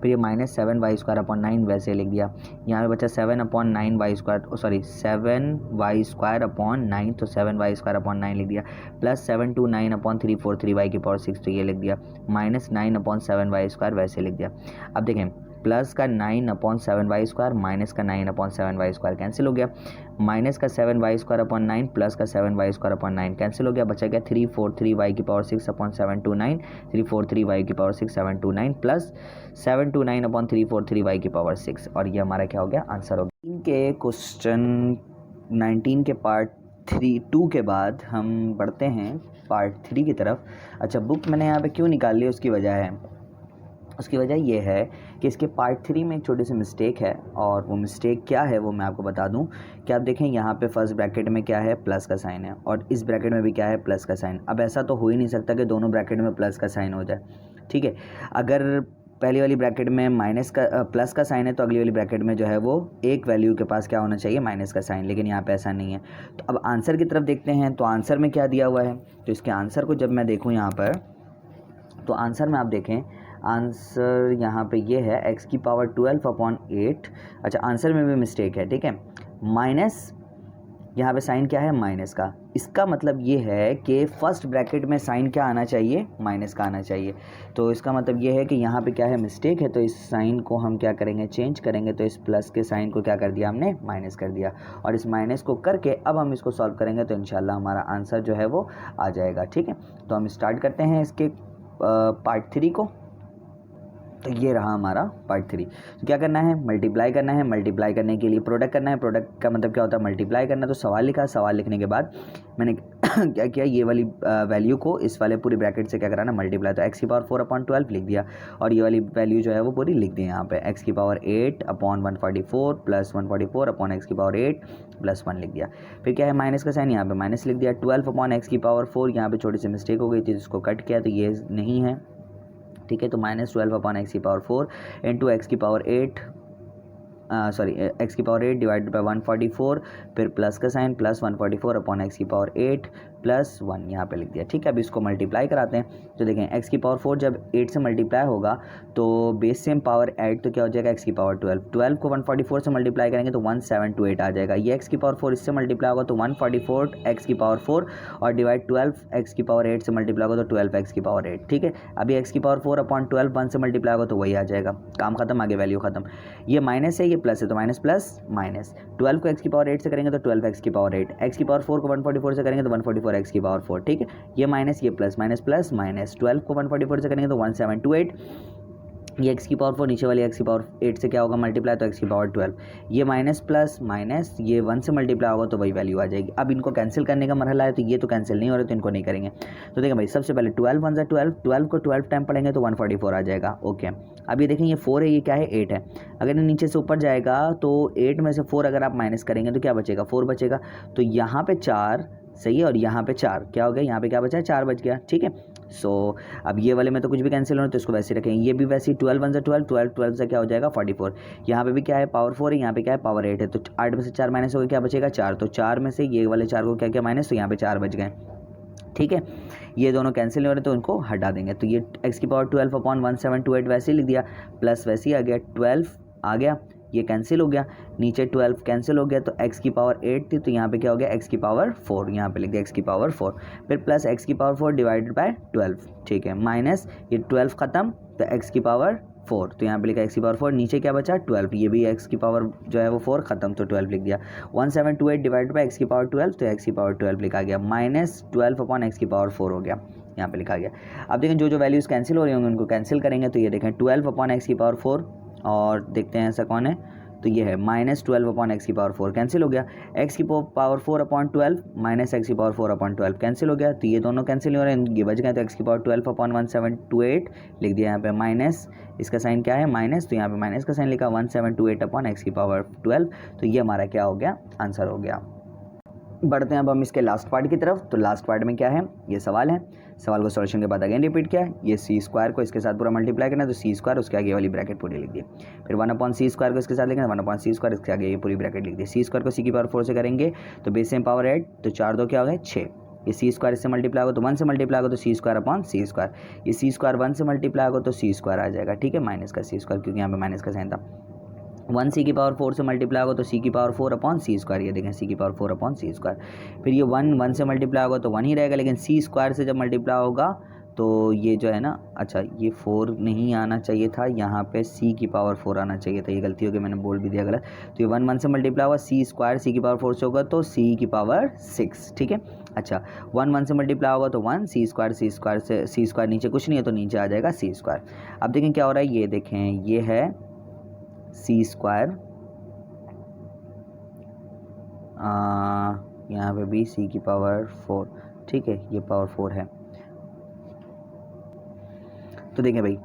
फिर ये -7 y²/9 वैसे लिख दिया। यहाँ पे बचा 7/9 y², सॉरी 7y²/9, तो 7y²/9 लिख दिया, प्लस 729/343 y⁴, तो ये लिख दिया, -9/7 y² वैसे लिख दिया। अब देखें, प्लस का 9/7 y² माइनस का 9/7 y² कैंसिल हो गया, माइनस का 7 y²/9 प्लस का 7 y²/9 कैंसिल हो गया, बचा गया 343 y⁴ 343 y⁴ 729 प्लस 729/343 y⁴, और ये हमारा क्या हो गया, आंसर हो गया। इनके क्वेश्चन 19 के पार्ट 2 के बाद हम बढ़ते हैं पार्ट 3 की तरफ। अच्छा, बुक मैंने यहाँ पे क्यों निकाल ली, उसकी वजह ये है कि इसके पार्ट 3 में एक छोटी सी मिस्टेक है, और वो मिस्टेक क्या है वो मैं आपको बता दूं कि आप देखें यहाँ पे फर्स्ट ब्रैकेट में क्या है, प्लस का साइन है, और इस ब्रैकेट में भी क्या है, प्लस का साइन। अब ऐसा तो हो ही नहीं सकता कि दोनों ब्रैकेट में प्लस का साइन हो जाए, ठीक है। अगर पहली वाली ब्रैकेट में प्लस का साइन है तो अगली वाली ब्रैकेट में जो है वो एक वैल्यू के पास क्या होना चाहिए, माइनस का साइन, लेकिन यहाँ पे ऐसा नहीं है। तो अब आंसर की तरफ देखते हैं, तो आंसर में क्या दिया हुआ है, तो इसके आंसर को जब मैं देखूँ यहाँ पर, तो आंसर में आप देखें, आंसर यहाँ पे ये है x⁴12/8। अच्छा, आंसर में भी मिस्टेक है, ठीक है, माइनस, यहाँ पे साइन क्या है, माइनस का। इसका मतलब ये है कि फर्स्ट ब्रैकेट में साइन क्या आना चाहिए, माइनस का आना चाहिए। तो इसका मतलब ये है कि यहाँ पे क्या है, मिस्टेक है, तो इस साइन को हम क्या करेंगे, चेंज करेंगे। तो इस प्लस के साइन को क्या कर दिया हमने, माइनस कर दिया, और इस माइनस को करके अब हम इसको सॉल्व करेंगे तो इंशाल्लाह हमारा आंसर जो है वो आ जाएगा, ठीक है। तो हम स्टार्ट करते हैं इसके पार्ट 3 को। तो ये रहा हमारा पार्ट 3। तो क्या करना है, मल्टीप्लाई करना है। मल्टीप्लाई करने के लिए प्रोडक्ट करना है। प्रोडक्ट का मतलब क्या होता है, मल्टीप्लाई करना। तो सवाल लिखा, सवाल लिखने के बाद मैंने क्या किया, ये वाली वैल्यू को इस वाले पूरी ब्रैकेट से क्या कराना, मल्टीप्लाई। तो x⁴4/12 लिख दिया, और ये वाली वैल्यू जो है वो पूरी लिख दी यहाँ पे, x⁴8/144 प्लस 144/x⁴8 प्लस 1 लिख दिया। फिर क्या है, माइनस का साइन, यहाँ पे माइनस लिख दिया। 12/x⁴, यहाँ पे छोटी सी मिस्टेक हो गई थी, जिसको कट किया, तो ये नहीं है, ठीक है। तो -12/x⁴ into x⁴8 x⁴8 divided by 144, फिर प्लस का साइन, प्लस 144/x⁴8 प्लस 1 यहाँ पे लिख दिया, ठीक है। अब इसको मल्टीप्लाई कराते हैं। तो देखें, x⁴4 जब 8 से मल्टीप्लाई होगा तो बेस सेम पावर ऐड, तो क्या हो जाएगा, x⁴12। 12 को 144 से मल्टीप्लाई करेंगे तो 1728 आ जाएगा। ये x⁴4 इससे मल्टीप्लाई होगा तो 144 x⁴4, और डिवाइड 12 x⁴8 से मल्टीप्लाई होगा तो 12 x⁴8, ठीक है। अभी x⁴4/12 1 से मल्टीप्लाई होगा तो वही आ जाएगा, काम खत्म, आगे वैल्यू खत्म। ये माइनस है, ये प्लस है, तो माइनस प्लस माइनस। 12 को x⁴8 से करेंगे तो 12 x⁴8, x⁴4 को 144 से करेंगे तो 144 x⁴4, ठीक है। ये माइनस, ये प्लस, माइनस प्लस माइनस। 12 को 144 से करेंगे तो 1728, ये x की पावर 4 नीचे वाली x की पावर 8 से क्या होगा मल्टीप्लाई, तो x की पावर 12, ये माइनस प्लस माइनस, ये 1 से मल्टीप्लाई होगा तो वही वैल्यू आ जाएगी। अब इनको कैंसिल करने का मरहला है, तो ये तो कैंसिल नहीं हो रहे तो इनको नहीं करेंगे। तो देखिए भाई सबसे पहले 12 1 12, 12 को 12 टाइम पढ़ेंगे तो 144 आ जाएगा। ओके, अब ये देखें ये 4 है, ये क्या है 8 है। अगर ये नीचे से ऊपर जाएगा तो 8 में से 4 अगर आप माइनस करेंगे तो क्या बचेगा, 4 बचेगा। तो यहाँ पे 4 सही है और यहाँ पे 4 क्या हो गया, यहाँ पे क्या बचा है 4 बच गया। ठीक है, सो अब ये वाले में तो कुछ भी कैंसिल होना तो इसको वैसे रखेंगे। ये भी वैसे ही 12 1 12, 12 12 से क्या हो जाएगा 44। यहाँ पे भी क्या है पावर 4 है, यहाँ पे क्या है पावर 8 है। तो 8 में से 4 माइनस हो गया, क्या बचेगा 4। तो 4 में से ये वाले 4 को क्या क्या माइनस, तो यहाँ पे 4 बच गए। ठीक है, ये दोनों कैंसिल हो रहे तो उनको हटा देंगे। तो ये x की पावर 12/1728 वैसे ही लिख दिया, प्लस वैसे ही आ गया 12 आ गया, ये कैंसिल हो गया, नीचे 12 कैंसिल हो गया। तो x की पावर 8 थी तो यहाँ पे क्या हो गया x की पावर 4, यहाँ पे लिख दिया x की पावर 4, फिर प्लस x की पावर 4 डिवाइडेड बाय 12। ठीक है, माइनस ये 12 ख़त्म तो x की पावर 4, तो यहाँ पे लिखा x की पावर 4, नीचे क्या बचा 12, ये भी x की पावर जो है वो 4 ख़त्म तो 12 लिख दिया। 1728 डिवाइड बाय x की पावर 12, तो x की पावर 12 लिखा गया, माइनस 12 अपॉन x की पावर 4 हो गया, यहाँ पे लिखा गया। अब देखें जो जो वैल्यूज़ कैंसिल हो रही होंगी उनको कैंसिल करेंगे। तो ये देखें 12 अपॉन x की पावर 4 और देखते हैं ऐसा कौन है, तो ये है माइनस 12 अपॉन एक्स की पावर 4 कैंसिल हो गया। एक्स की पावर 4 अपॉन 12 माइनस एक्स की पावर 4 अपॉन 12 कैंसिल हो गया। तो ये दोनों कैंसिल हो रहे हैं, ये बच गए। तो एक्स की पावर 12 अपॉन 1728 लिख दिया, यहाँ पे माइनस, इसका साइन क्या है माइनस, तो यहाँ पे माइनस का साइन लिखा 1728 अपॉन एक्स की पावर 12। तो ये हमारा क्या हो गया, आंसर हो गया। बढ़ते हैं अब हम इसके लास्ट पार्ट की तरफ। तो लास्ट पार्ट में क्या है, ये सवाल है, सवाल को सॉल्यूशन के बाद अगेन रिपीट किया है। ये सी स्क्वायर को इसके साथ पूरा मल्टीप्लाई करना है, तो सी स्क्वायर उसके आगे वाली ब्रैकेट पूरी लिख दी। फिर 1 अपॉन सी स्क्वायर को इसके साथ लिखना है, 1 अपॉन सी स्क्वायर इसके आगे ये पूरी ब्रैकेट लिख दी। सी स्क्वायर को सी की पावर 4 से करेंगे तो बेस में पावर 8, तो 4 2 क्या हो गए 6। ये सी स्क्वायर इससे मल्टीप्लाई होगा तो 1 से मल्टीप्लाई होगा तो सी स्क्वायर अपॉन सी स्क्वायर, ये सी स्क्वायर 1 से मल्टीप्लाई होगा तो सी स्क्वायर आ जाएगा। ठीक है, माइनस का सी स्क्वायर क्योंकि यहाँ पे माइनस का साइन था। 1 सी की पावर 4 से मल्टीप्लाई होगा तो सी की पावर 4 अपॉन सी स्क्वायर, ये देखें सी की पावर 4 अपॉन सी स्क्वायर। फिर ये 1 से मल्टीप्लाई होगा तो 1 ही रहेगा, लेकिन सी स्क्वायर से जब मल्टीप्लाई होगा तो ये जो है ना, अच्छा ये 4 नहीं आना चाहिए था, यहाँ पे सी की पावर 4 आना चाहिए था, ये गलती हो गई मैंने बोल भी दिया गलत। तो ये 1 से मल्टीप्लाई हुआ, सी स्क्वायर सी की पावर 4 से होगा तो सी की पावर 6। ठीक है, अच्छा 1 से मल्टीप्लाई होगा तो 1, सी स्क्वायर से सी स्क्वायर नीचे कुछ नहीं है तो नीचे आ जाएगा सी स्क्वायर। अब देखें क्या हो रहा है, ये देखें ये है सी स्क्वायर, यहाँ पे भी सी की पावर 4। ठीक है, ये पावर 4 है। तो देखें भाई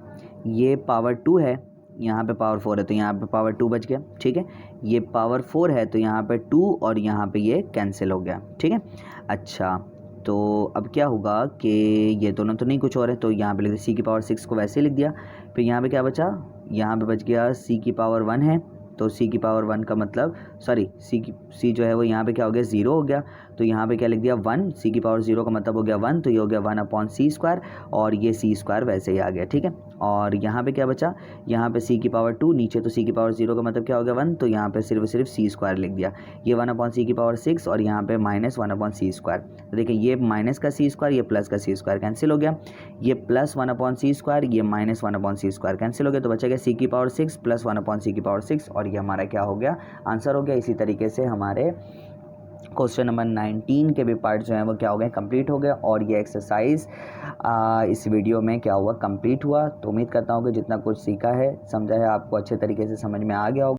ये पावर 2 है, यहाँ पे पावर 4 है तो यहाँ पे पावर 2 बच गया। ठीक है, ये पावर 4 है तो यहाँ पे 2 और यहाँ पे ये कैंसिल हो गया। ठीक है, अच्छा तो अब क्या होगा कि ये दोनों तो नहीं कुछ और है, तो यहाँ पे लिख दिया सी की पावर 6 को वैसे लिख दिया। फिर यहाँ पे क्या बचा, यहाँ पे बच गया सी की पावर 1 है, तो सी की पावर 1 का मतलब सॉरी सी जो है वो यहाँ पे क्या हो गया 0 हो गया, तो यहाँ पे क्या लिख दिया 1, सी की पावर 0 का मतलब हो गया 1, तो ये हो गया 1 अपॉन सी स्क्वायर और ये सी स्क्वायर वैसे ही आ गया। ठीक है, और यहाँ पे क्या बचा, यहाँ पे सी की पावर 2, नीचे तो सी की पावर 0 का मतलब क्या हो गया 1, तो यहाँ पे सिर्फ सी स्क्वायर लिख दिया। ये 1 अपॉन सी की पावर 6 और यहाँ पे माइनस 1 अपॉन सी स्क्वायर। तो देखिए ये माइनस का सी स्क्वायर, ये प्लस का सी स्क्वायर कैंसिल हो गया, ये प्लस 1 अपॉन सी स्क्वायर, ये माइनस 1 अपॉन सी स्क्वायर कैंसिल हो गया, तो बचा गया सी की पावर 6 प्लस 1 अपॉन सी की पावर 6 और ये हमारा क्या हो गया, आंसर हो गया। इसी तरीके से हमारे क्वेश्चन नंबर 19 के भी पार्ट जो हैं वो क्या हो गए कंप्लीट हो गए और ये एक्सरसाइज इस वीडियो में क्या हुआ कंप्लीट हुआ। तो उम्मीद करता हूँ कि जितना कुछ सीखा है समझा है आपको अच्छे तरीके से समझ में आ गया होगा।